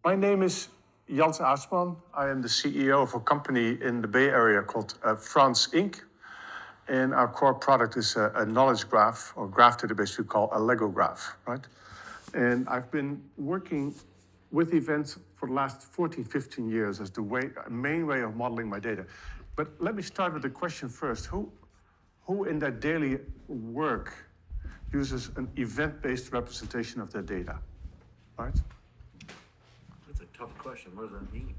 My name is Jans Aasman. I am the CEO of a company in the Bay Area called France Inc. And our core product is a knowledge graph or graph database we call AllegroGraph, right? And I've been working with events for the last 14, 15 years as the main way of modeling my data. But let me start with the question first. Who in their daily work uses an event-based representation of their data, right? That's a tough question. What does that mean?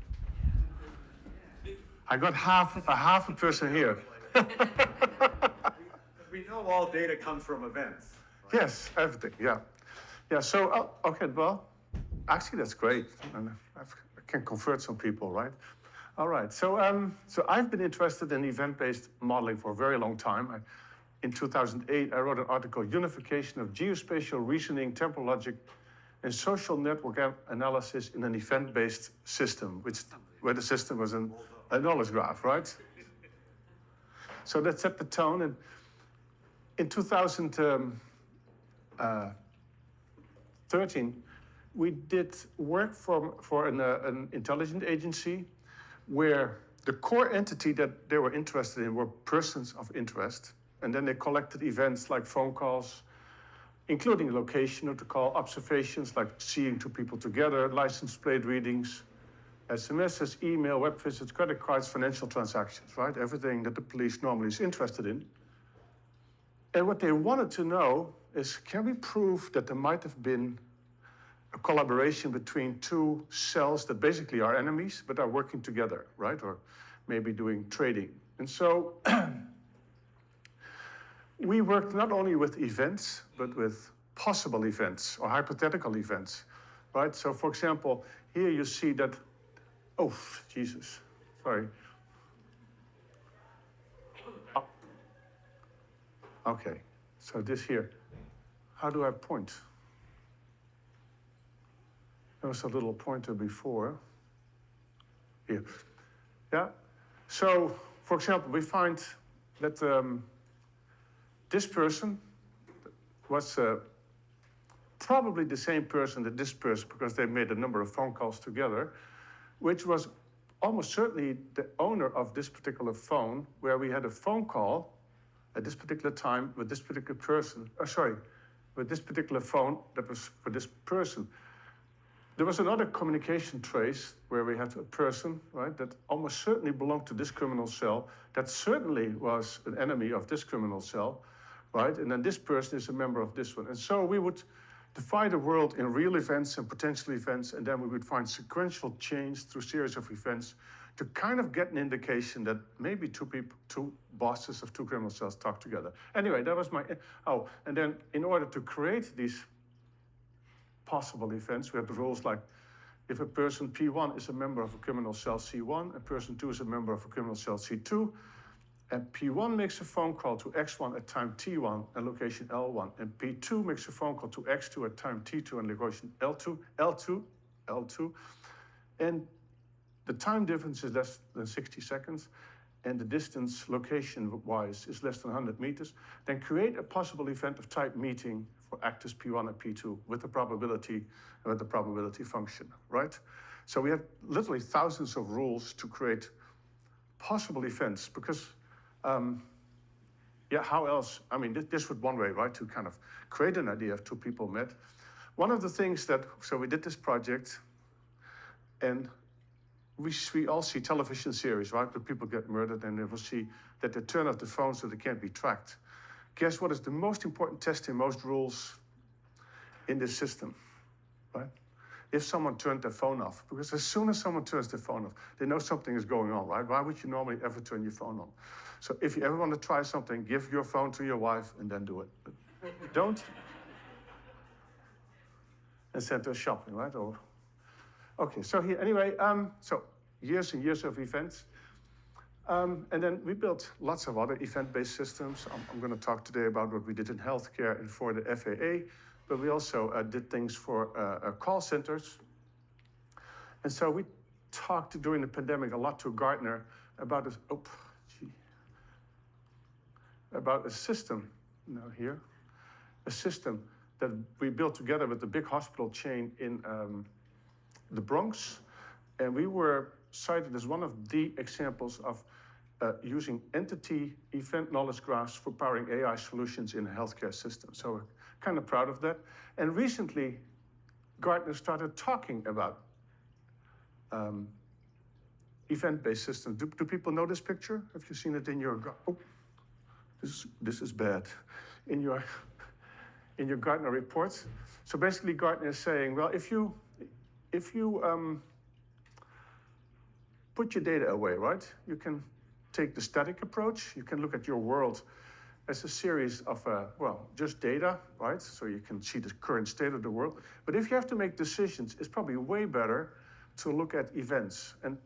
I got half a person here. We know all data comes from events. Right? Yes, everything, yeah. Yeah, so, okay, well, actually that's great. And I can convert some people, right? All right, so I've been interested in event-based modeling for a very long time. In 2008, I wrote an article, Unification of Geospatial Reasoning, Temporal Logic, and Social Network Analysis in an Event-Based System, where the system was a knowledge graph, right? So that set the tone. And in 2013, we did work for an intelligence agency where the core entity that they were interested in were persons of interest. And then they collected events like phone calls, including location of the call, observations like seeing two people together, license plate readings, SMSs, email, web visits, credit cards, financial transactions, right? Everything that the police normally is interested in. And what they wanted to know is, can we prove that there might have been a collaboration between two cells that basically are enemies, but are working together, right? Or maybe doing trading. And so we worked not only with events, but with possible events or hypothetical events, right? So for example, here you see that, oh, Jesus, sorry. Oh. Okay, so this here, how do I point? There was a little pointer before. Here, yeah. So, for example, we find that this person was probably the same person that this person, because they made a number of phone calls together, which was almost certainly the owner of this particular phone, where we had a phone call at this particular time with this particular person, with this particular phone that was for this person. There was another communication trace where we had a person, right, that almost certainly belonged to this criminal cell, that certainly was an enemy of this criminal cell, right? And then this person is a member of this one. And so we would divide the world in real events and potential events, and then we would find sequential chains through series of events to kind of get an indication that maybe two bosses of two criminal cells talk together. Anyway, that was and then in order to create these possible events, we have the rules like if a person P1 is a member of a criminal cell C1, and person 2 is a member of a criminal cell C2, and P1 makes a phone call to X1 at time T1 and location L1, and P2 makes a phone call to X2 at time T2 and location L2, and the time difference is less than 60 seconds, and the distance location-wise is less than 100 meters, then create a possible event of type meeting for actors P1 and P2 with the probability function, right? So we have literally thousands of rules to create possible events because, how else? I mean, this would one way, right, to kind of create an idea of two people met. One of the things so we did this project, and we all see television series, right, where people get murdered and they will see that they turn off the phone so they can't be tracked. Guess what is the most important test in most rules in this system, right? If someone turned their phone off, because as soon as someone turns their phone off, they know something is going on, right? Why would you normally ever turn your phone on? So if you ever want to try something, give your phone to your wife and then do it. But don't. And send her shopping, right? Okay, so here, anyway, so years and years of events. And then we built lots of other event-based systems. I'm going to talk today about what we did in healthcare and for the FAA, but we also did things for call centers. And so we talked during the pandemic a lot to Gartner about a system, a system that we built together with the big hospital chain in the Bronx, and we were cited as one of the examples of using entity event knowledge graphs for powering AI solutions in a healthcare system. So we're kind of proud of that. And recently, Gartner started talking about event-based systems. Do people know this picture? Have you seen it in your? Oh, this is bad. In your Gartner reports. So basically, Gartner is saying, well, if you put your data away, right? You can take the static approach. You can look at your world as a series of, just data, right? So you can see the current state of the world. But if you have to make decisions, it's probably way better to look at events. And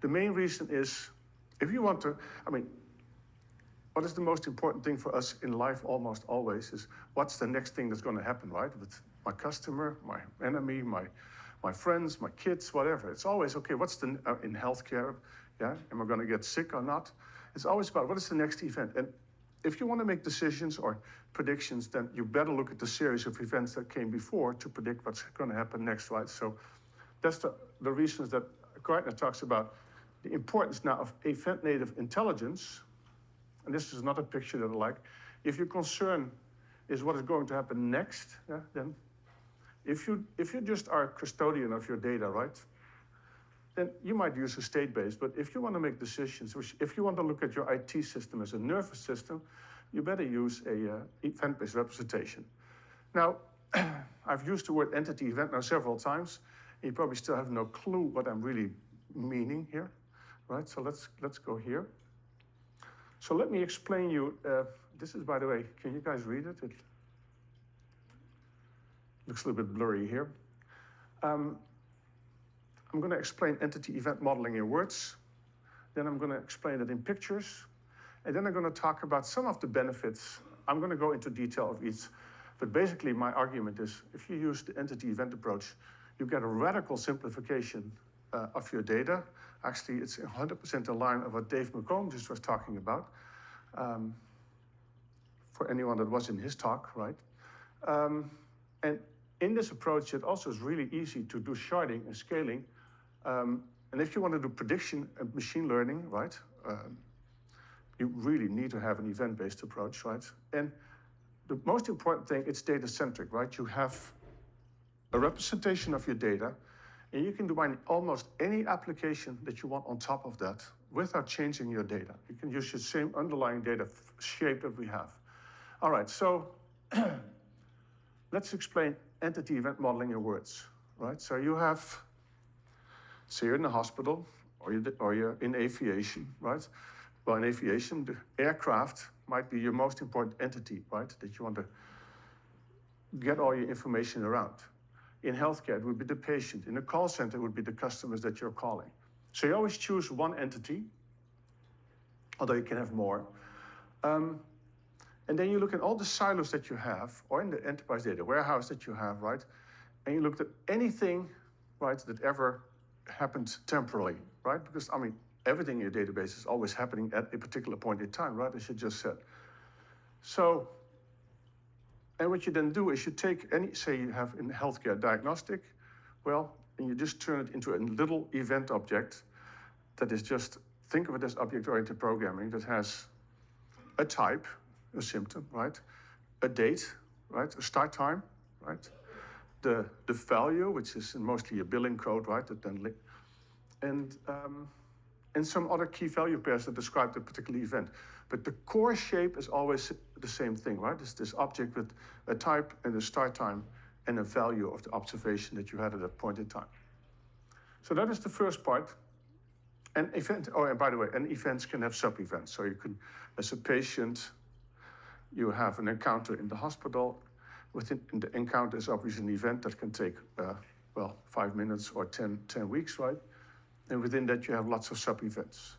the main reason is, if you want to, what is the most important thing for us in life almost always is what's the next thing that's going to happen, right? With my customer, my enemy, my friends, my kids, whatever. It's always, okay, what's the, in healthcare, yeah, am I going to get sick or not? It's always about what is the next event. And if you want to make decisions or predictions, then you better look at the series of events that came before to predict what's going to happen next, right? So that's the reasons that Gartner talks about the importance now of event-native intelligence. And this is not a picture that I like. If your concern is what is going to happen next, yeah, then if you just are a custodian of your data, right, then you might use a state-based. But if you want to make decisions, if you want to look at your IT system as a nervous system, you better use a event-based representation. Now, I've used the word entity event now several times. You probably still have no clue what I'm really meaning here, right? So let's go here. So let me explain you, this is, by the way, can you guys read it? It looks a little bit blurry here. I'm going to explain entity event modeling in words. Then I'm going to explain it in pictures. And then I'm going to talk about some of the benefits. I'm going to go into detail of each. But basically, my argument is, if you use the entity event approach, you get a radical simplification of your data. Actually, it's 100% in line of what Dave McComb just was talking about, for anyone that was in his talk, right? And in this approach, it also is really easy to do sharding and scaling. And if you want to do prediction and machine learning, right, you really need to have an event-based approach, right? And the most important thing, it's data-centric, right? You have a representation of your data, and you can do almost any application that you want on top of that without changing your data. You can use the same underlying data shape that we have. All right, so let's explain entity event modeling in words, right? So you have, say you're in a hospital, or you're in aviation, right? Well, in aviation, the aircraft might be your most important entity, right? That you want to get all your information around. In healthcare, it would be the patient. In a call center, it would be the customers that you're calling. So you always choose one entity, although you can have more. And then you look at all the silos that you have, or in the enterprise data warehouse that you have, right? And you look at anything, right, that ever happened temporally, right? Because, everything in your database is always happening at a particular point in time, right, as you just said. So, and what you then do is you take any, say you have in healthcare diagnostic, well, and you just turn it into a little event object that is just, think of it as object-oriented programming that has a type, a symptom, right? A date, right? A start time, right? The value, which is mostly a billing code, right? That then and some other key value pairs that describe the particular event. But the core shape is always the same thing, right? It's this object with a type and a start time and a value of the observation that you had at that point in time. So that is the first part. And by the way, and events can have sub-events. So you can, as a patient, you have an encounter in the hospital. Within the encounter is obviously an event that can take, 5 minutes or 10 weeks, right? And within that, you have lots of sub-events.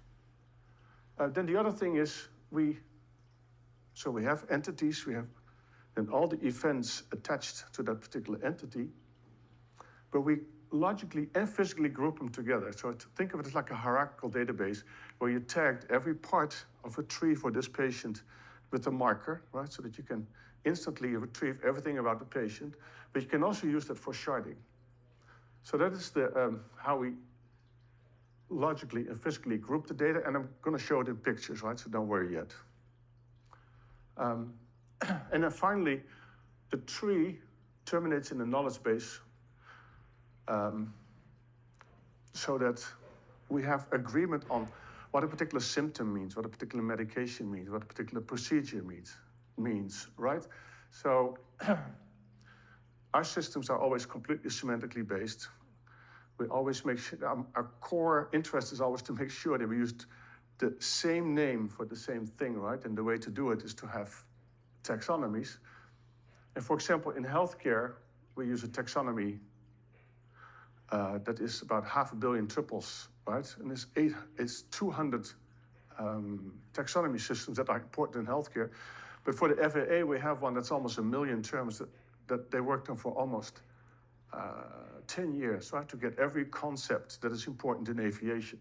Then the other thing is we have entities, we have then all the events attached to that particular entity, but we logically and physically group them together. So think of it as like a hierarchical database where you tagged every part of a tree for this patient with a marker, right? So that you can instantly retrieve everything about the patient, but you can also use that for sharding. So that is the how we logically and physically group the data, and I'm going to show it in pictures, right? So don't worry yet. And then finally, the tree terminates in a knowledge base so that we have agreement on what a particular symptom means, what a particular medication means, what a particular procedure means, right? So our systems are always completely semantically based. We always make sure, our core interest is always to make sure that we used the same name for the same thing, right? And the way to do it is to have taxonomies. And for example, in healthcare, we use a taxonomy that is about 500 million triples, right? And it's 200 taxonomy systems that are important in healthcare. But for the FAA, we have one that's almost 1 million terms that they worked on for almost 10 years, right? To get every concept that is important in aviation.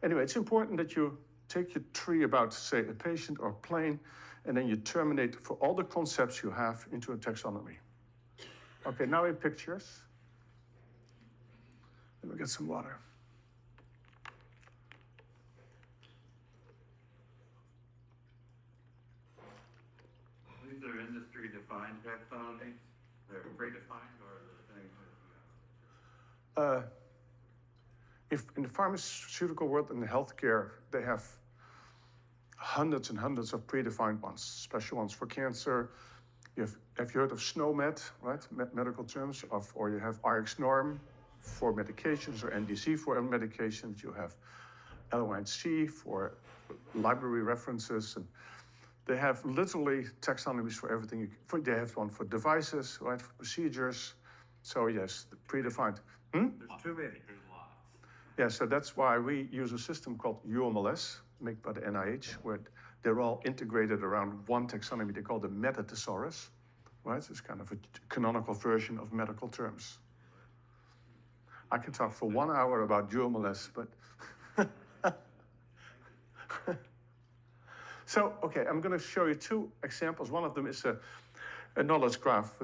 Anyway, it's important that you take your tree about, say, a patient or a plane, and then you terminate for all the concepts you have into a taxonomy. Okay, now in pictures. Let me get some water. These are industry-defined taxonomies? They're predefined, or are the things that If in the pharmaceutical world and the healthcare, they have hundreds and hundreds of predefined ones, special ones for cancer. Have you heard of SNOMED, right? Medical terms, or you have RX norm for medications, or NDC for medications. You have LONC for library references, and they have literally taxonomies for everything. They have one for devices, right? For procedures. So yes, predefined. there's too many. There's lots. Yeah, so that's why we use a system called UMLS, made by the NIH, where they're all integrated around one taxonomy. They call the meta-thesaurus, right? So it's kind of a canonical version of medical terms. I can talk for 1 hour about UMLS, but... So, okay, I'm going to show you 2 examples. One of them is a knowledge graph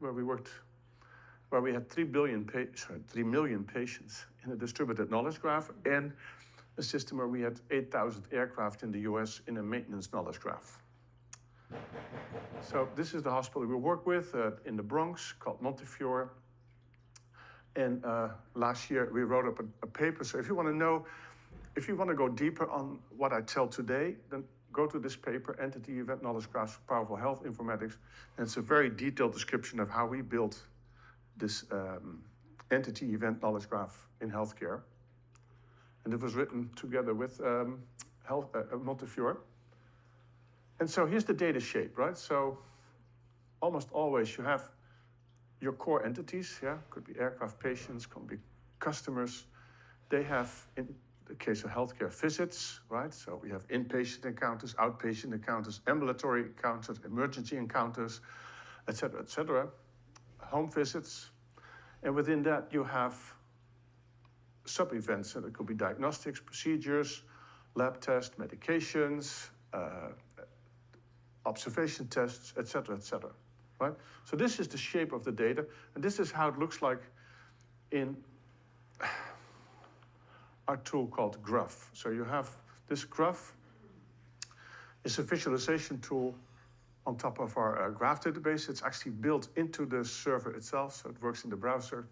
where we had 3 million patients in a distributed knowledge graph, and a system where we had 8,000 aircraft in the US in a maintenance knowledge graph. So this is the hospital we work with in the Bronx called Montefiore. And last year we wrote up a paper. So if you want to go deeper on what I tell today, then go to this paper, Entity Event Knowledge Graphs for Powerful Health Informatics. And it's a very detailed description of how we built this entity event knowledge graph in healthcare. And it was written together with Montefiore. And so here's the data shape, right? So almost always you have your core entities, yeah? Could be aircraft patients, could be customers. They have, in the case of healthcare, visits, right? So we have inpatient encounters, outpatient encounters, ambulatory encounters, emergency encounters, et cetera, home visits. And within that you have sub-events, and it could be diagnostics, procedures, lab tests, medications, observation tests, et cetera, right? So this is the shape of the data, and this is how it looks like in our tool called Graph. So you have this Graph is a visualization tool on top of our graph database. It's actually built into the server itself, so it works in the browser.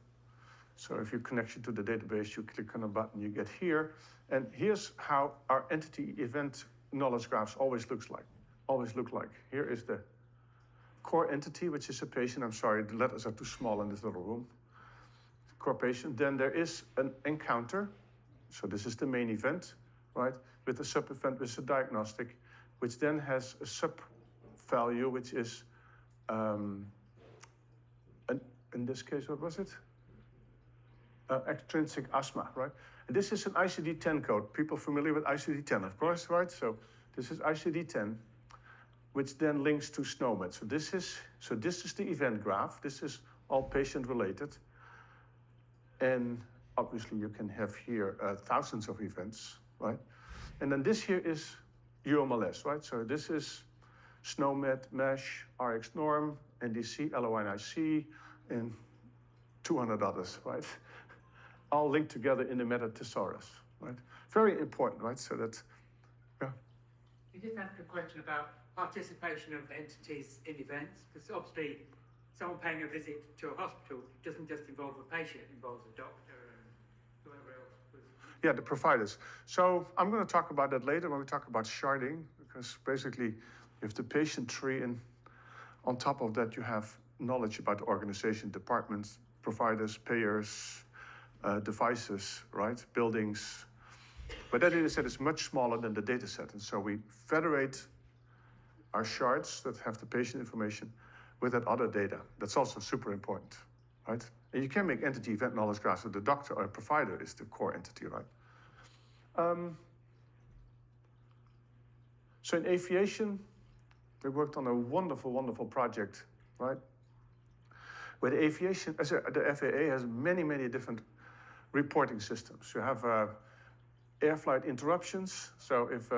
So if you connection to the database, you click on a button, you get here. And here's how our entity event knowledge graphs always look like. Here is the core entity, which is a patient. I'm sorry, the letters are too small in this little room. Core patient. Then there is an encounter. So this is the main event, right? With a sub-event, with a diagnostic, which then has a sub-value, which is, in this case, what was it? Extrinsic asthma, right? And this is an ICD-10 code. People familiar with ICD-10, of course, right? So this is ICD-10, which then links to SNOMED. So this is the event graph. This is all patient-related. And obviously you can have here thousands of events, right? And then this here is UMLS, right? So this is SNOMED, MESH, RX norm, NDC, LONIC, and 200 others, right? All linked together in the meta-thesaurus, right? Very important, right? So that, yeah. You just asked a question about participation of entities in events, because obviously someone paying a visit to a hospital doesn't just involve a patient, it involves a doctor and whoever else was. Yeah, the providers. So I'm going to talk about that later when we talk about sharding, because basically you have the patient tree, and on top of that you have knowledge about the organization, departments, providers, payers, devices, right? Buildings. But that data set is much smaller than the data set. And so we federate our shards that have the patient information with that other data. That's also super important, right? And you can make entity event knowledge graphs with the doctor or provider is the core entity, right? So in aviation, we worked on a wonderful, wonderful project, right? Where the aviation, the FAA has many, many different reporting systems. You have air flight interruptions. So if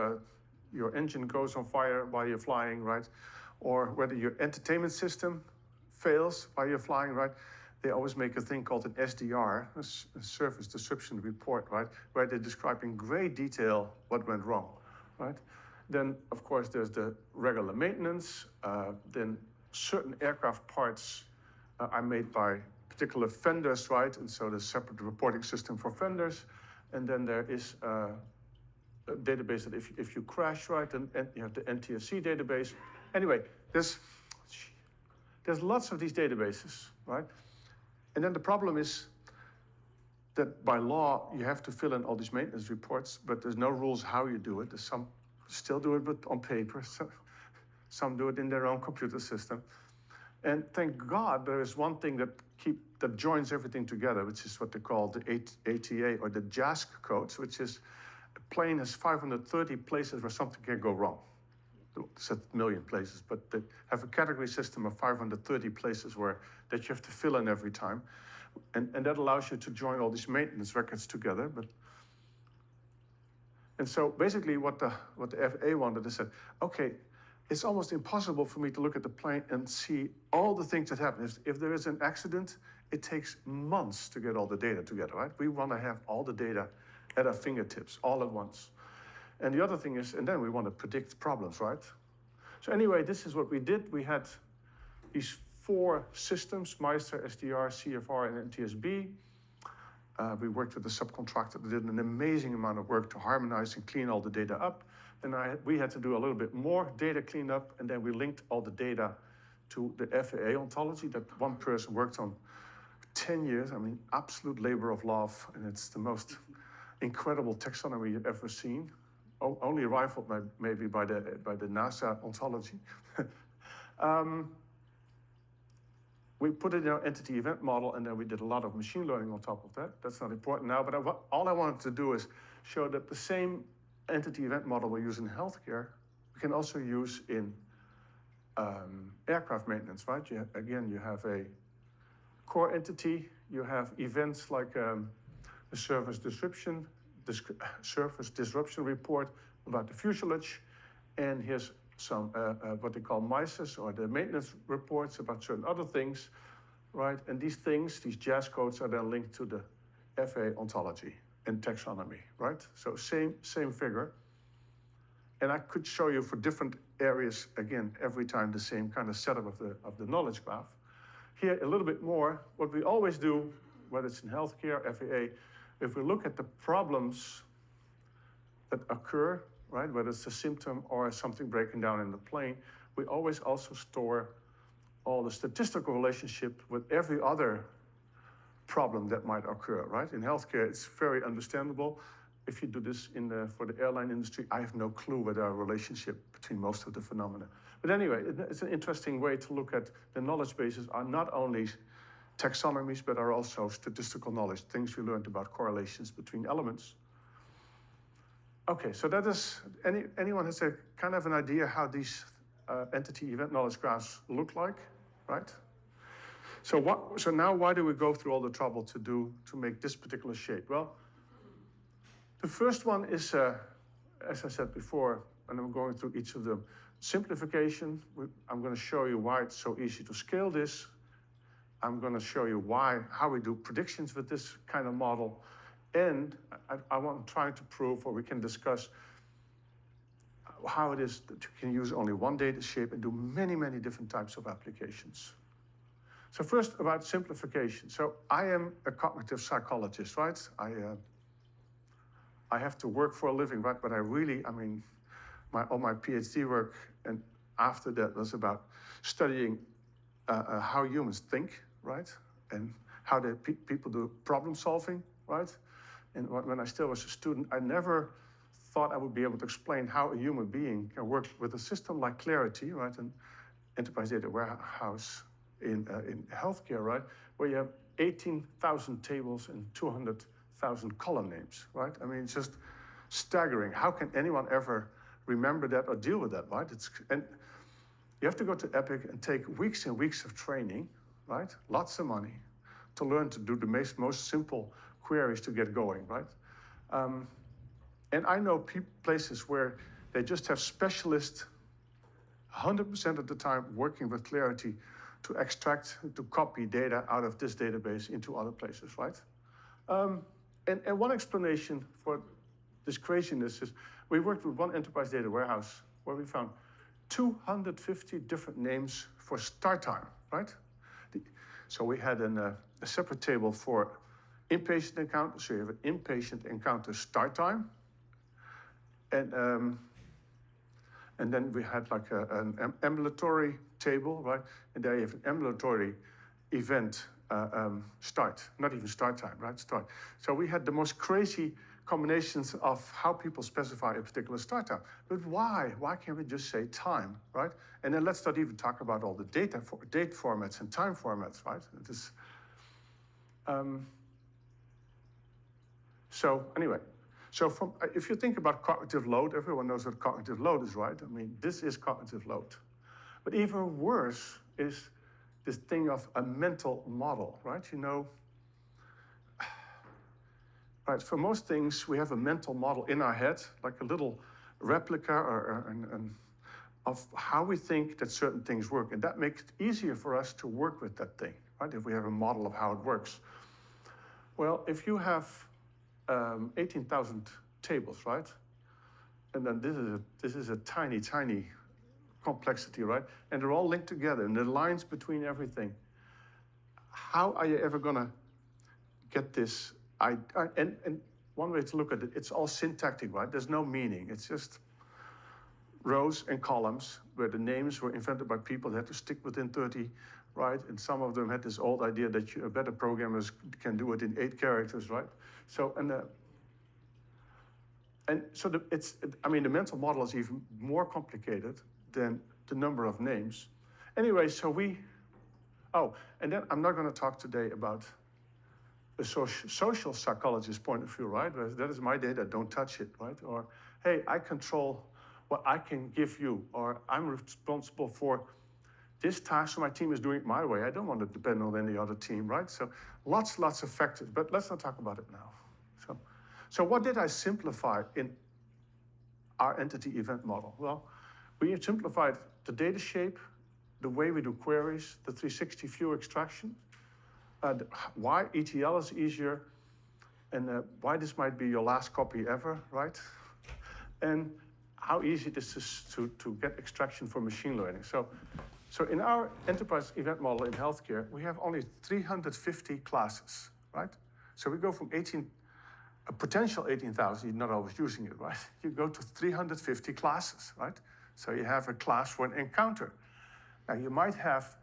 your engine goes on fire while you're flying, right? Or whether your entertainment system fails while you're flying, right? They always make a thing called an SDR, a Service Description Report, right? Where they describe in great detail what went wrong, right? Then, of course, there's the regular maintenance. Then certain aircraft parts are made by particular vendors, right? And so there's a separate reporting system for vendors. And then there is a database that if you crash, right, and you have the NTSC database. Anyway, there's lots of these databases, right? And then the problem is that by law, you have to fill in all these maintenance reports, but there's no rules how you do it. There's some still do it on paper, some do it in their own computer system. And thank God there is one thing that joins everything together, which is what they call the ATA or the JASC codes, which is a plane has 530 places where something can go wrong. It's a million places, but they have a category system of 530 places that you have to fill in every time. And that allows you to join all these maintenance records together. And so basically what the FAA wanted, they said, okay, it's almost impossible for me to look at the plane and see all the things that happen. If there is an accident, it takes months to get all the data together, right? We want to have all the data at our fingertips all at once. And the other thing is, and then we want to predict problems, right? So anyway, this is what we did. We had these 4 systems, Meister, SDR, CFR, and NTSB. We worked with a subcontractor that did an amazing amount of work to harmonize and clean all the data up. And we had to do a little bit more data cleanup, and then we linked all the data to the FAA ontology that one person worked on 10 years. I mean, absolute labor of love, and it's the most incredible taxonomy you've ever seen. Only rivaled maybe by the NASA ontology. We put it in our entity event model, and then we did a lot of machine learning on top of that. That's not important now, but all I wanted to do is show that the same entity event model we use in healthcare, we can also use in aircraft maintenance, right? You have a core entity, you have events like a service disruption report about the fuselage, and here's some what they call MICES, or the maintenance reports about certain other things, right? And these JAS codes are then linked to the FAA ontology and taxonomy, right? So same figure. And I could show you for different areas, again, every time the same kind of setup of the knowledge graph. Here, a little bit more, what we always do, whether it's in healthcare, FAA, if we look at the problems that occur, right, whether it's a symptom or something breaking down in the plane, we always also store all the statistical relationship with every other problem that might occur, right? In healthcare, it's very understandable. If you do this for the airline industry, I have no clue what our relationship between most of the phenomena. But anyway, it's an interesting way to look at the knowledge bases are not only taxonomies, but are also statistical knowledge, things we learned about correlations between elements. Okay, so that is, anyone has a kind of an idea how these entity event knowledge graphs look like, right? So now why do we go through all the trouble to make this particular shape? Well, the first one is, as I said before, and I'm going through each of them, simplification. I'm going to show you why it's so easy to scale this. I'm going to show you how we do predictions with this kind of model. And I want to try to prove, or we can discuss, how it is that you can use only one data shape and do many, many different types of applications. So first, about simplification. So I am a cognitive psychologist, right? I have to work for a living, right? But all my PhD work and after that was about studying how humans think, right? And how people do problem solving, right? And when I still was a student, I never thought I would be able to explain how a human being can work with a system like Clarity, right? An enterprise data warehouse in healthcare, right? Where you have 18,000 tables and 200,000 column names, right? I mean, it's just staggering. How can anyone ever remember that or deal with that, right? And you have to go to Epic and take weeks and weeks of training, right? Lots of money to learn to do the most simple queries to get going, right? And I know places where they just have specialists 100% of the time working with Clarity to extract, to copy data out of this database into other places, right? And one explanation for this craziness is we worked with one enterprise data warehouse where we found 250 different names for start time, right? So we had a separate table for inpatient encounter, so you have an inpatient encounter start time. And then we had like an ambulatory table, right? And there you have an ambulatory event start, not even start time, right? Start. So we had the most crazy combinations of how people specify a particular start time. But why? Why can't we just say time, right? And then let's not even talk about all the date formats and time formats, right? So anyway, if you think about cognitive load, everyone knows what cognitive load is, right? I mean, this is cognitive load. But even worse is this thing of a mental model, right? You know, right, for most things, we have a mental model in our head, like a little replica of how we think that certain things work. And that makes it easier for us to work with that thing, right? If we have a model of how it works. Well, if you have 18,000 tables, right? And then this is a tiny, tiny complexity, right? And they're all linked together, and the lines between everything. How are you ever gonna get this? And one way to look at it, it's all syntactic, right? There's no meaning. It's just rows and columns where the names were invented by people that had to stick within 30, right? And some of them had this old idea that better programmers can do it in 8 characters, right? So, the mental model is even more complicated than the number of names. Anyway, and then I'm not going to talk today about a social psychologist point of view, right? That is my data, don't touch it, right? Or, hey, I control what I can give you, or I'm responsible for this task, so my team is doing it my way. I don't want to depend on any other team, right? So lots of factors, but let's not talk about it now. So what did I simplify in our entity event model? Well, we simplified the data shape, the way we do queries, the 360 view extraction, why ETL is easier, and why this might be your last copy ever, right? And how easy it is to get extraction for machine learning. So in our enterprise event model in healthcare, we have only 350 classes, right? So we go from a potential 18,000, you're not always using it, right? You go to 350 classes, right? So you have a class for an encounter. Now you might have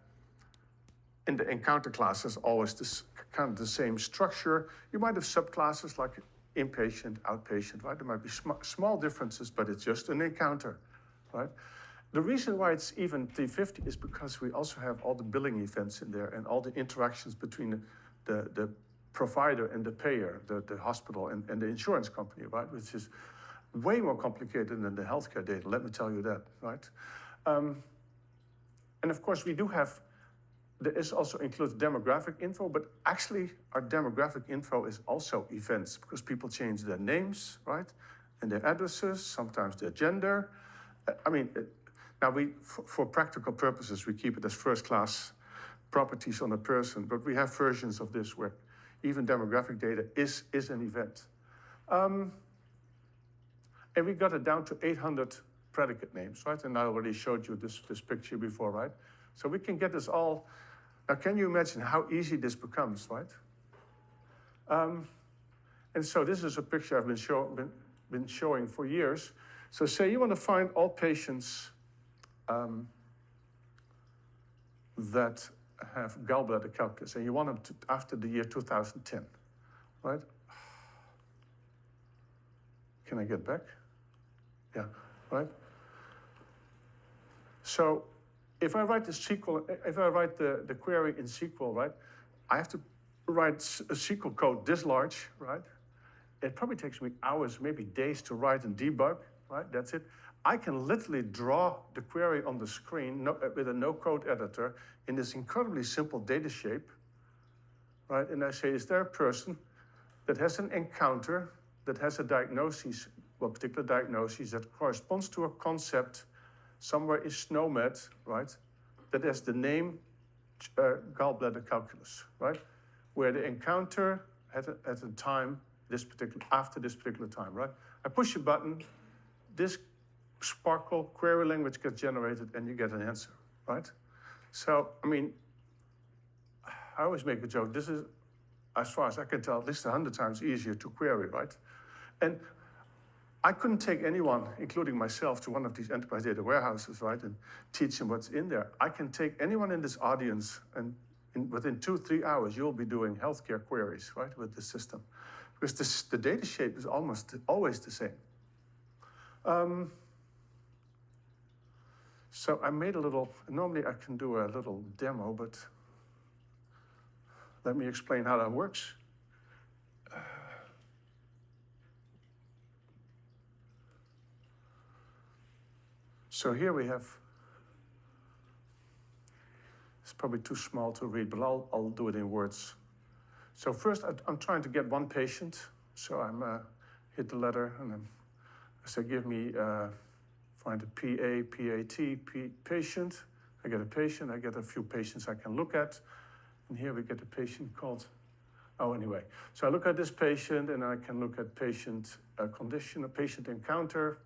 in the encounter classes always this kind of the same structure. You might have subclasses like inpatient, outpatient, right? There might be small differences, but it's just an encounter, right? The reason why it's even 350 is because we also have all the billing events in there and all the interactions between the provider and the payer, the hospital and the insurance company, right? Which is way more complicated than the healthcare data, let me tell you that, right? And of course, there is also includes demographic info, but actually our demographic info is also events because people change their names, right? And their addresses, sometimes their gender. Now for practical purposes, we keep it as first class properties on a person, but we have versions of this where even demographic data is an event. And we got it down to 800 predicate names, right? And I already showed you this picture before, right? So we can get this all. Now, can you imagine how easy this becomes, right? And so this is a picture I've been showing for years. So say you want to find all patients that have gallbladder calculus, and you want them to, after the year 2010, right? Can I get back? Yeah, right? So if I write the SQL, if I write the query in SQL, right, I have to write a SQL code this large, right? It probably takes me hours, maybe days to write and debug, right? That's it. I can literally draw the query on the screen with a no-code editor in this incredibly simple data shape, right? And I say, is there a person that has an encounter, that has a diagnosis, well, particular diagnosis that corresponds to a concept somewhere in SNOMED, right? That has the name gallbladder calculus, right? Where the encounter at a time, after this particular time, right? I push a button, this Sparkle query language gets generated and you get an answer, right? So, I mean, I always make a joke. This is, as far as I can tell, at least 100 times easier to query, right? And I couldn't take anyone, including myself, to one of these enterprise data warehouses, right, and teach them what's in there. I can take anyone in this audience, and within 2-3 hours, you'll be doing healthcare queries, right, with this system. Because the data shape is almost always the same. So I made a little, normally I can do a little demo, but let me explain how that works. So here we have, it's probably too small to read, but I'll do it in words. So first I'm trying to get one patient. So I'm hit the letter and I say, give me, find a patient. I get a patient, I get a few patients I can look at. And here we get a patient called, anyway. So I look at this patient and I can look at patient condition, a patient encounter,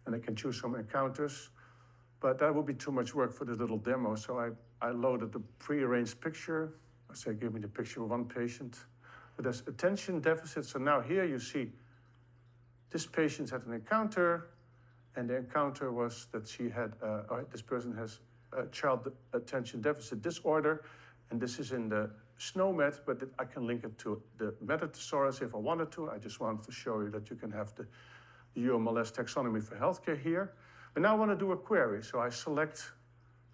and I can choose some encounters. But that would be too much work for this little demo. So I loaded the pre-arranged picture. I say, give me the picture of one patient. But there's attention deficit. So now here you see this patient had an encounter, and the encounter was that she had, this person has a child attention deficit disorder, and this is in the SNOMED, but I can link it to the meta-thesaurus if I wanted to. I just wanted to show you that you can have the UMLS taxonomy for healthcare here. But now I want to do a query, so I select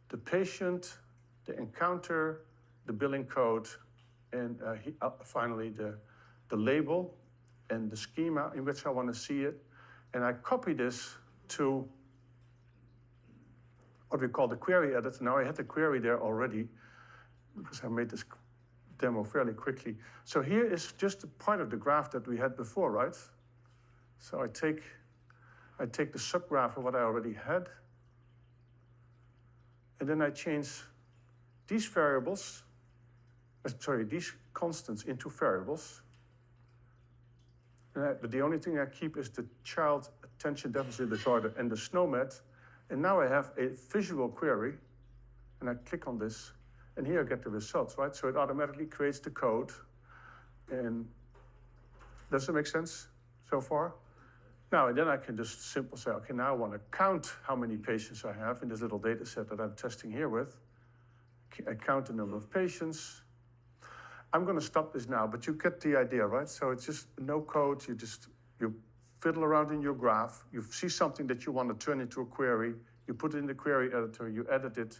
the patient, the encounter, the billing code, and finally the label and the schema in which I want to see it. And I copy this to what we call the query editor. Now I had the query there already because I made this demo fairly quickly. So here is just a part of the graph that we had before, right? So I take the subgraph of what I already had, and then I change these variables, these constants into variables. But the only thing I keep is the child attention deficit disorder and the SNOMED. And now I have a visual query, and I click on this, and here I get the results, right? So it automatically creates the code. And does it make sense so far? Now, and then I can just simply say, okay, now I want to count how many patients I have in this little data set that I'm testing here with. I count the number of patients. I'm going to stop this now, but you get the idea, right? So it's just no code. You fiddle around in your graph. You see something that you want to turn into a query. You put it in the query editor. You edit it,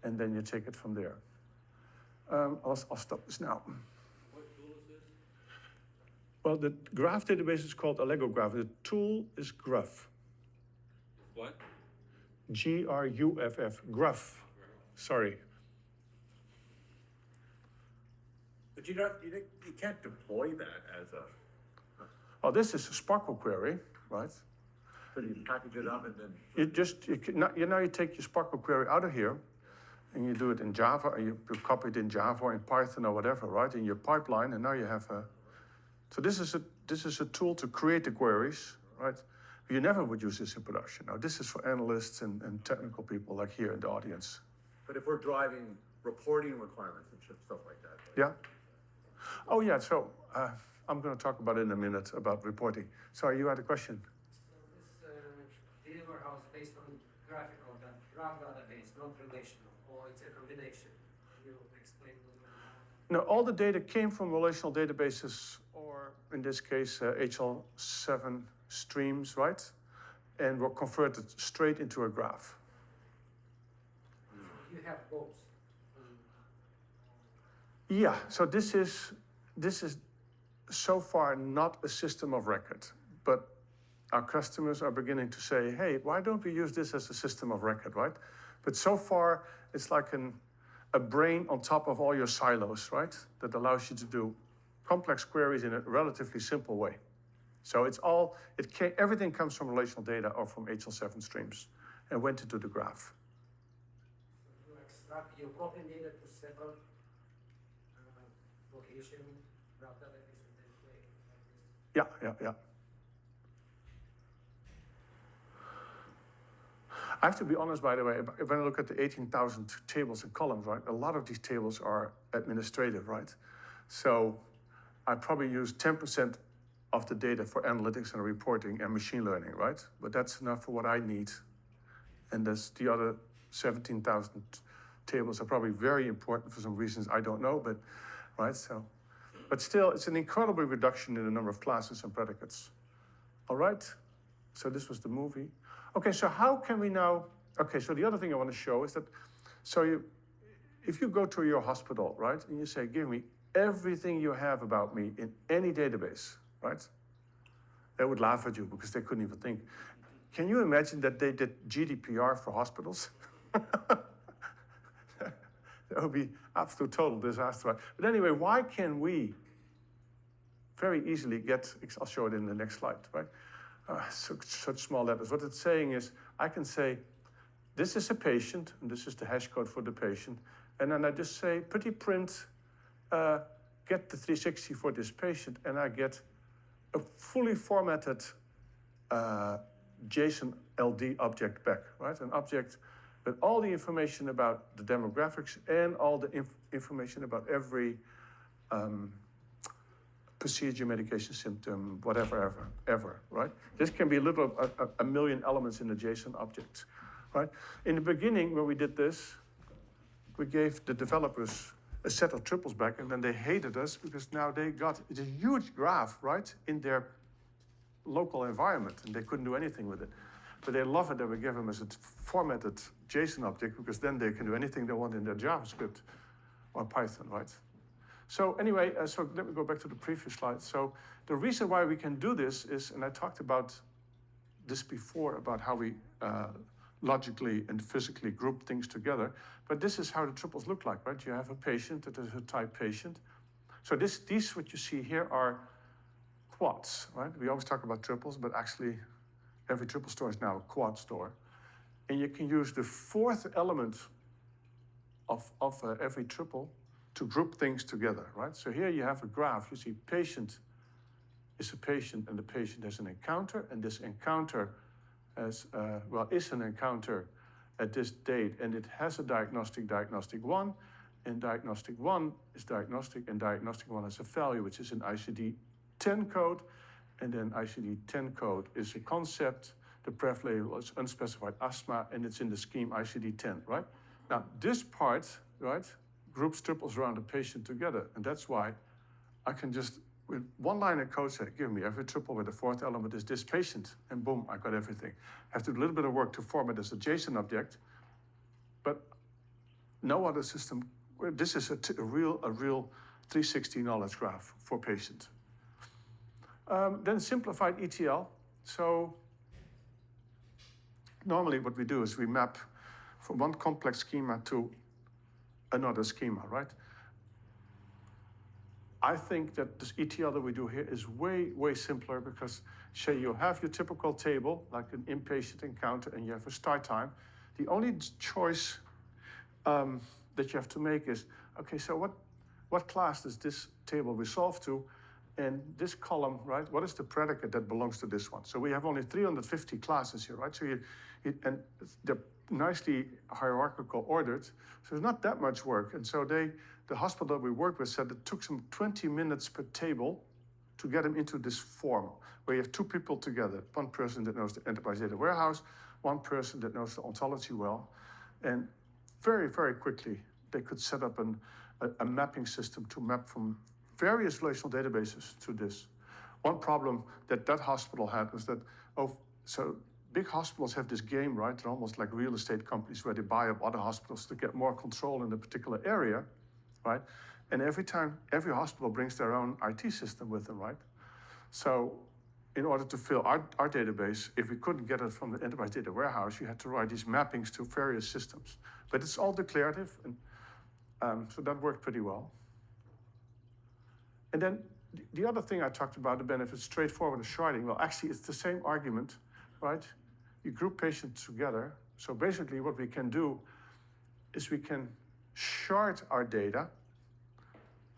and then you take it from there. I'll stop this now. What tool is this? Well, the graph database is called AllegroGraph. The tool is Gruff. What? Gruff. Gruff. Sorry. But you can't deploy that as a, Oh, this is a Sparkle query, right? so you package it up and then. You take your Sparkle query out of here, and you do it in Java, or you copy it in Java or in Python or whatever, right, in your pipeline, and now you have a... So this is a tool to create the queries, right? You never would use this in production. Now, this is for analysts and technical people like here in the audience. But if we're driving reporting requirements and stuff like that. Yeah? Oh, yeah, so I'm going to talk about it in a minute, about reporting. Sorry, you had a question? So this data warehouse based on graphical, that graph database, not relational, or it's a combination. Can you explain a little bit more? No, all the data came from relational databases, or in this case, HL7 streams, right? And were converted straight into a graph. You have both. Yeah, so this is so far not a system of record, but our customers are beginning to say, hey, why don't we use this as a system of record, right? But so far, it's like a brain on top of all your silos, right? That allows you to do complex queries in a relatively simple way. So everything comes from relational data or from HL7 streams and went into the graph. So you extract your copy data to separate location, graph database, and then play like this. Yeah. I have to be honest, by the way, when I look at the 18,000 tables and columns, right, a lot of these tables are administrative, right? So I probably use 10% of the data for analytics and reporting and machine learning, right? But that's enough for what I need. And the other 17,000 tables are probably very important for some reasons I don't know, but, right? So, but still, it's an incredible reduction in the number of classes and predicates. All right? So this was the movie. Okay, so how can we now, okay, so the other thing I want to show is that, if you go to your hospital, right, and you say, give me everything you have about me in any database, right? They would laugh at you because they couldn't even think. Can you imagine that they did GDPR for hospitals? That would be absolute total disaster. Right? But anyway, why can we very easily I'll show it in the next slide, right? Such small letters. What it's saying is, I can say, this is a patient, and this is the hash code for the patient, and then I just say, pretty print, get the 360 for this patient, and I get a fully formatted JSON LD object back, right? An object with all the information about the demographics and all the information about every procedure, medication, symptom, whatever, ever, right? This can be a million elements in the JSON object, right? In the beginning, when we did this, we gave the developers a set of triples back, and then they hated us because now it's a huge graph, right, in their local environment, and they couldn't do anything with it. But they love it that we give them as a formatted JSON object, because then they can do anything they want in their JavaScript or Python, right? So anyway, so let me go back to the previous slide. So the reason why we can do this is, and I talked about this before, about how we logically and physically group things together, but this is how the triples look like, right? You have a patient that is a type patient. So these what you see here are quads, right? We always talk about triples, but actually every triple store is now a quad store. And you can use the fourth element of every triple to group things together, right? So here you have a graph. You see patient is a patient, and the patient has an encounter, and this encounter is an encounter at this date, and it has a diagnostic 1, and diagnostic 1 is diagnostic, and diagnostic 1 has a value, which is an ICD-10 code, and then ICD-10 code is a concept. The pref label is unspecified asthma, and it's in the scheme ICD-10, right? Now, this part, right, groups triples around the patient together, and that's why I can just, with one line of code, say, give me every triple with the fourth element is this patient, and boom, I got everything. I have to do a little bit of work to format as a JSON object, but no other system, this is a real 360 knowledge graph for patient. Then simplified ETL. So normally what we do is we map from one complex schema to another schema, right? I think that this ETL that we do here is way, way simpler, because say you have your typical table, like an inpatient encounter, and you have a start time. The only choice that you have to make is, okay, so what class does this table resolve to? And this column, right, what is the predicate that belongs to this one? So we have only 350 classes here, right? So and they're nicely hierarchical ordered, so there's not that much work. And so the hospital that we worked with said it took some 20 minutes per table to get them into this form, where you have two people together, one person that knows the enterprise data warehouse, one person that knows the ontology well, and very, very quickly they could set up a mapping system to map from various relational databases to this. One problem that hospital had was that, so big hospitals have this game, right? They're almost like real estate companies where they buy up other hospitals to get more control in a particular area, right? And every hospital brings their own IT system with them, right? So in order to fill our database, if we couldn't get it from the enterprise data warehouse, you had to write these mappings to various systems. But it's all declarative, and so that worked pretty well. And then the other thing I talked about, the benefits, straightforward sharding. Well, actually, it's the same argument, right? You group patients together. So basically what we can do is we can shard our data,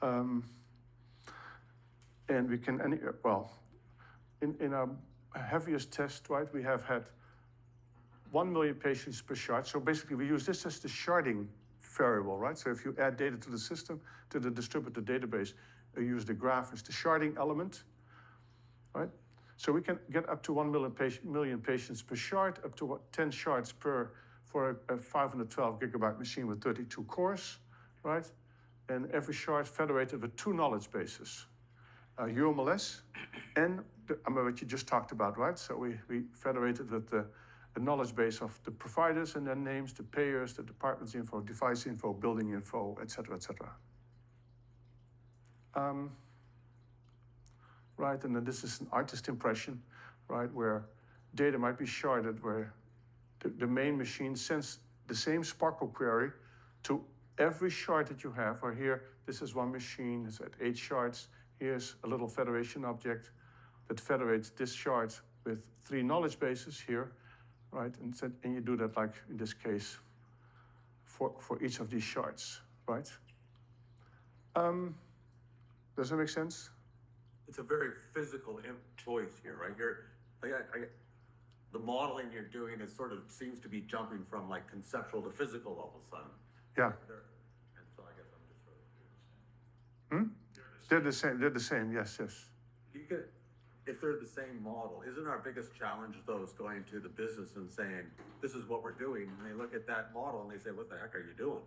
and we can, in our heaviest test, right, we have had 1 million patients per shard. So basically we use this as the sharding variable, right? So if you add data to the system, to the distributed database, you use the graph as the sharding element, right? So we can get up to 1 million patients per shard, up to 10 shards for a 512 gigabyte machine with 32 cores, right? And every shard federated with 2 knowledge bases, UMLS and what you just talked about, right? So we federated with the knowledge base of the providers and their names, the payers, the department's info, device info, building info, et cetera, et cetera. Right, and then this is an artist impression, right, where data might be sharded, where the main machine sends the same Sparkle query to every shard that you have, or here, this is one machine, it's at 8 shards. Here's a little federation object that federates this shard with 3 knowledge bases here, right? And you do that, like in this case, for each of these shards, right? Does that make sense? It's a very physical choice here, right? The modeling you're doing is sort of seems to be jumping from like conceptual to physical all of a sudden. Yeah. And so I guess I'm just sort of curious. They're the same, yes. If they're the same model, isn't our biggest challenge those going to the business and saying, this is what we're doing, and they look at that model and they say, what the heck are you doing?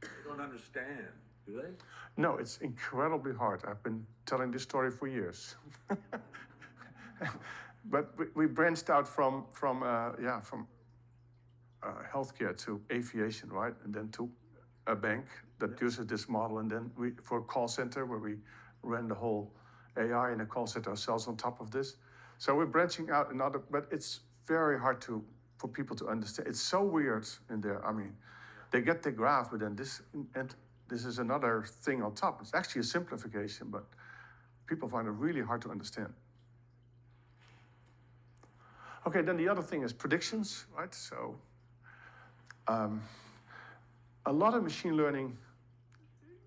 They don't understand, do they? No, it's incredibly hard. I've been telling this story for years. But we branched out from healthcare to aviation, right? And then to a bank that uses this model. And then for a call center where we ran the whole AI in a call center ourselves on top of this. So we're branching out but it's very hard for people to understand. It's so weird in there. I mean, they get the graph, but then this is another thing on top. It's actually a simplification, but people find it really hard to understand. Okay, then the other thing is predictions, right? So a lot of machine learning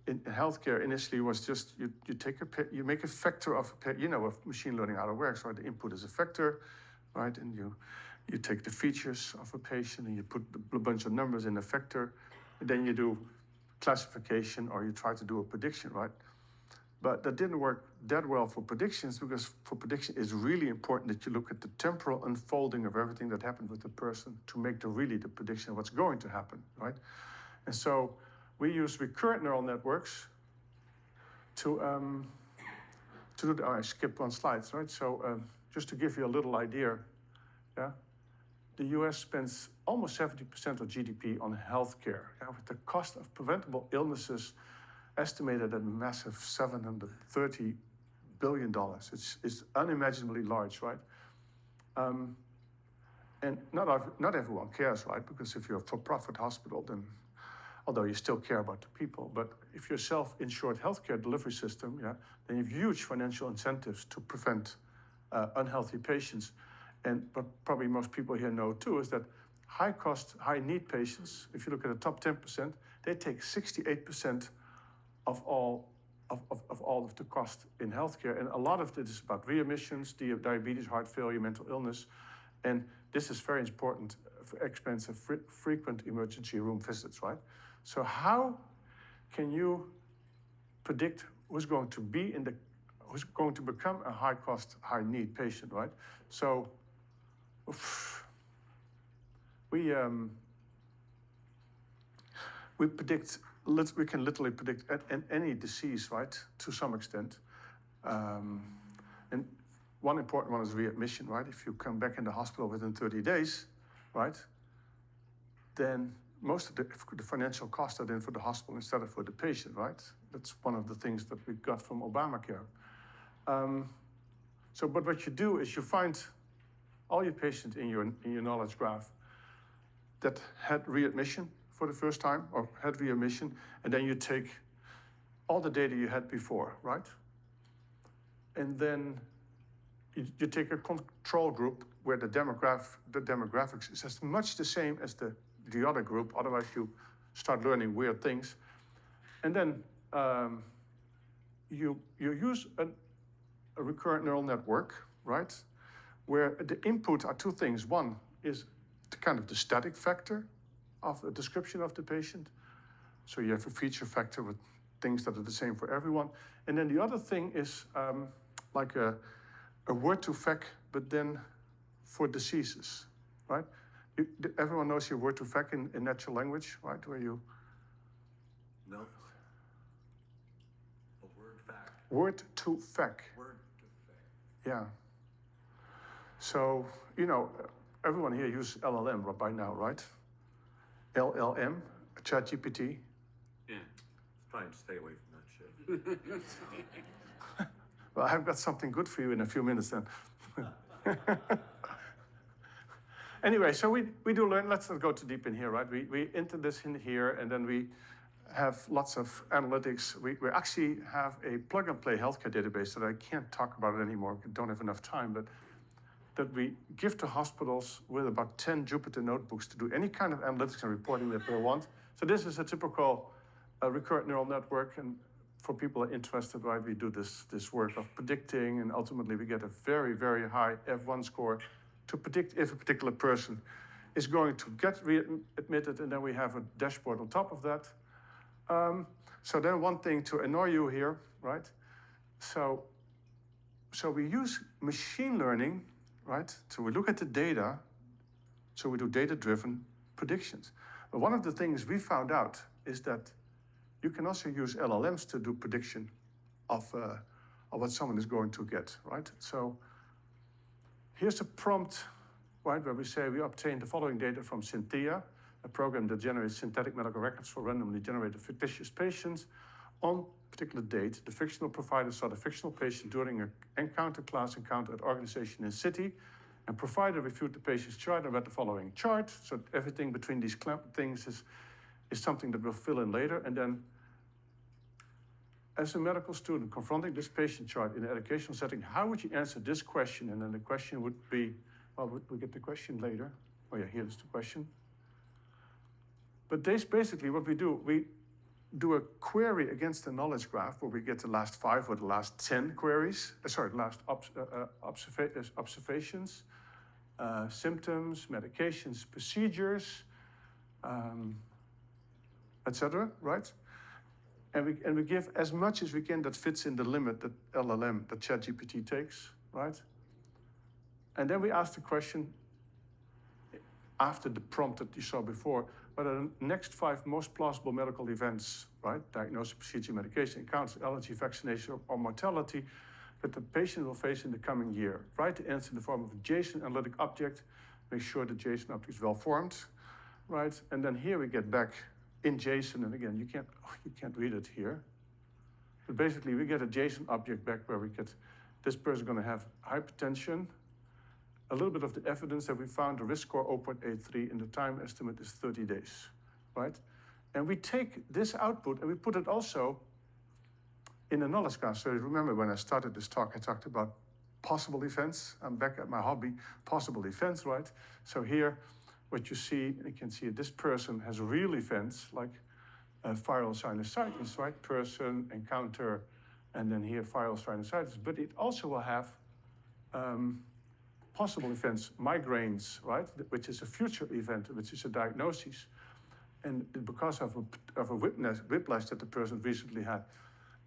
in healthcare initially was just you make a vector of of machine learning how it works, right? The input is a vector, right? And you take the features of a patient and you put a bunch of numbers in a vector, and then you do classification or you try to do a prediction, right? But that didn't work that well for predictions, because for prediction it's really important that you look at the temporal unfolding of everything that happened with the person to make the prediction of what's going to happen, right? And so we use recurrent neural networks to do the, I skipped one slide, right? So just to give you a little idea, yeah, the US spends almost 70% of GDP on healthcare, with the cost of preventable illnesses estimated at a massive $730 billion. It's unimaginably large, right? And not everyone cares, right? Because if you're a for-profit hospital, then, although you still care about the people, but if you're a self-insured healthcare delivery system, yeah, then you have huge financial incentives to prevent unhealthy patients. But probably most people here know too is that high cost, high need patients, if you look at the top 10%, they take 68% of all of the cost in healthcare. And a lot of it is about readmissions, diabetes, heart failure, mental illness. And this is very important for expensive, frequent emergency room visits, right? So how can you predict who's going to become a high cost, high need patient, right? So we predict, we can literally predict any disease, right, to some extent. And one important one is readmission, right? If you come back in the hospital within 30 days, right, then most of the financial costs are then for the hospital instead of for the patient, right? That's one of the things that we got from Obamacare. But what you do is you find all your patients in your knowledge graph that had readmission for the first time or had readmission, and then you take all the data you had before, right? And then you take a control group where the demographics is as much the same as the other group, otherwise you start learning weird things. And then you use a recurrent neural network, right? Where the input are two things. One is the static factor of a description of the patient. So you have a feature factor with things that are the same for everyone. And then the other thing is like a word-to-vec, but then for diseases, right? Everyone knows your word-to-vec in natural language, right? Where you... No. A word fact. Word-to-vec. Word-to-vec. Yeah. So, everyone here uses LLM by now, right? LLM, ChatGPT. Yeah. Try and stay away from that shit. Well, I've got something good for you in a few minutes then. Anyway, so we do learn. Let's not go too deep in here, right? We enter this in here, and then we have lots of analytics. We actually have a plug-and-play healthcare database that I can't talk about it anymore. I don't have enough time, but that we give to hospitals with about 10 Jupyter notebooks to do any kind of analytics and reporting that they want. So this is a typical recurrent neural network, and for people who are interested, right, we do this work of predicting, and ultimately we get a very, very high F1 score to predict if a particular person is going to get readmitted, and then we have a dashboard on top of that. So then one thing to annoy you here, right? So we use machine learning, right? So we look at the data, so we do data-driven predictions. But one of the things we found out is that you can also use LLMs to do prediction of what someone is going to get, right? So here's a prompt, right, where we say we obtain the following data from Cynthia, a program that generates synthetic medical records for randomly generated fictitious patients. On a particular date, the fictional provider saw the fictional patient during an class encounter at organization in city, and provider reviewed the patient's chart and read the following chart. So everything between these things is something that we'll fill in later. And then, as a medical student confronting this patient chart in an educational setting, how would you answer this question? And then the question would be, well, we get the question later. Oh yeah, here's the question. But this basically what we do a query against the knowledge graph where we get the last 5 or the last 10 queries, last observations, symptoms, medications, procedures, etc., right? And we give as much as we can that fits in the limit that LLM, that ChatGPT takes, right? And then we ask the question after the prompt that you saw before, what are the next 5 most plausible medical events, right? Diagnosis, procedure, medication, cancer, allergy, vaccination, or mortality that the patient will face in the coming year. Write the answer in the form of a JSON analytic object. Make sure the JSON object is well formed, right? And then here we get back in JSON, and again, you can't read it here. But basically, we get a JSON object back where we get this person going to have hypertension, a little bit of the evidence that we found the risk score 0.83 and the time estimate is 30 days, right? And we take this output and we put it also in a knowledge graph. So remember when I started this talk, I talked about possible events. I'm back at my hobby, possible events, right? So here what you see, you can see this person has real events like viral sinusitis, right? Person, encounter, and then here viral sinusitis. But it also will have possible events, migraines, right? Which is a future event, which is a diagnosis. And because of a whiplash that the person recently had.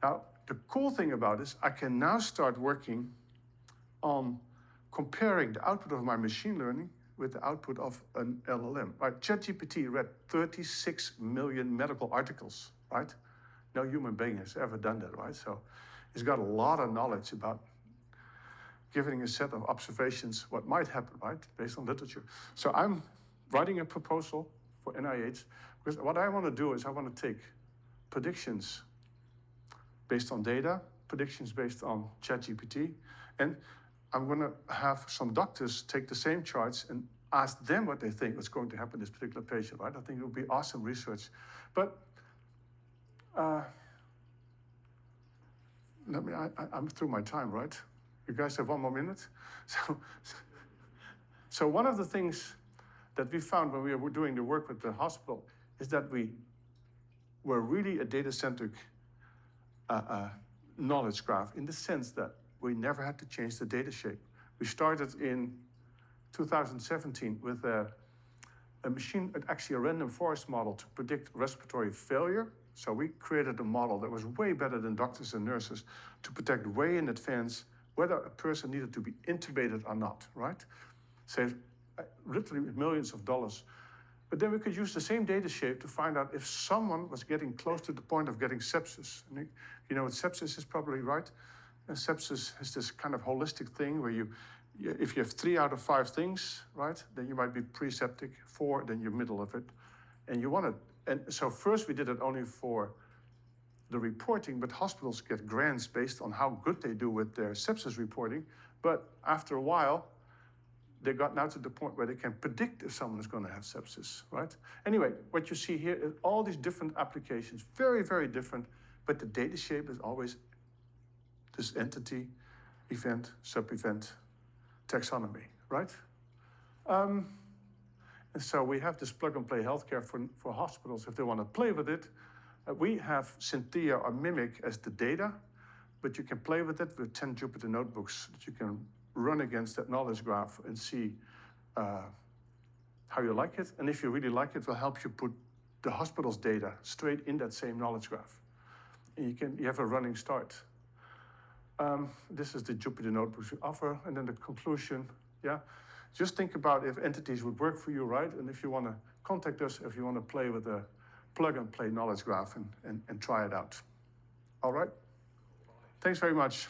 Now, the cool thing about this, I can now start working on comparing the output of my machine learning with the output of an LLM. Right? ChatGPT read 36 million medical articles, right? No human being has ever done that, right? So it's got a lot of knowledge about giving a set of observations what might happen, right? Based on literature. So I'm writing a proposal for NIH, because what I want to do is I want to take predictions based on data, predictions based on ChatGPT, and I'm going to have some doctors take the same charts and ask them what they think is going to happen to this particular patient, right? I think it would be awesome research. But I'm through my time, right? You guys have 1 more minute? So one of the things that we found when we were doing the work with the hospital is that we were really a data-centric knowledge graph in the sense that we never had to change the data shape. We started in 2017 with a machine, actually a random forest model to predict respiratory failure. So we created a model that was way better than doctors and nurses to predict way in advance whether a person needed to be intubated or not, right? Saved literally millions of dollars. But then we could use the same data shape to find out if someone was getting close to the point of getting sepsis. And you know what sepsis is probably, right? And sepsis is this kind of holistic thing where if you have 3 out of 5 things, right, then you might be pre-septic, 4, then you're middle of it. And you want to, and so first we did it only for the reporting, but hospitals get grants based on how good they do with their sepsis reporting. But after a while, they got now to the point where they can predict if someone is going to have sepsis, right? Anyway, what you see here is all these different applications, very, very different, but the data shape is always this entity, event, sub-event, taxonomy, right? And so we have this plug-and-play healthcare for hospitals if they want to play with it. We have Cynthia or Mimic as the data, but you can play with it with 10 Jupyter notebooks that you can run against that knowledge graph and see how you like it. And if you really like it, will help you put the hospital's data straight in that same knowledge graph. And you have a running start. This is the Jupyter notebooks we offer. And then the conclusion, yeah. Just think about if entities would work for you, right? And if you want to contact us, if you want to play with a plug-and-play knowledge graph and try it out. All right? Thanks very much.